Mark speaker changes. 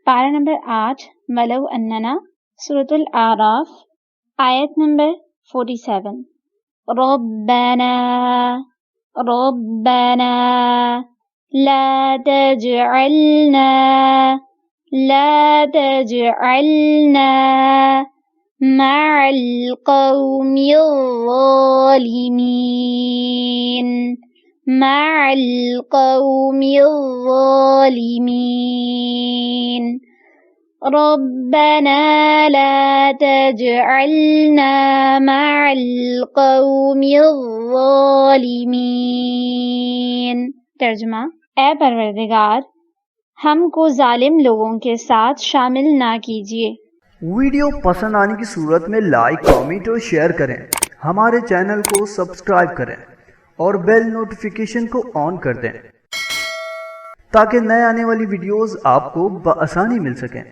Speaker 1: पारा नंबर 8 वलौ अन्नना सूरतुल आराफ आयत नंबर 47 रब्बना रब्बना ला तजअलना मअल कौमिल ज़ालिमीन मअल कौमिल ज़ालिमीन रब्बना ला तजअलना मअल कौमिल ज़ालिमीन। तर्जुमा, ऐ परवरदिगार, हमको जालिम लोगों के साथ शामिल ना कीजिए।
Speaker 2: वीडियो पसंद आने की सूरत में लाइक, कमेंट और शेयर करें। हमारे चैनल को सब्सक्राइब करें और बेल नोटिफिकेशन को ऑन कर दें ताकि नए आने वाली वीडियोस आपको बआसानी मिल सकें।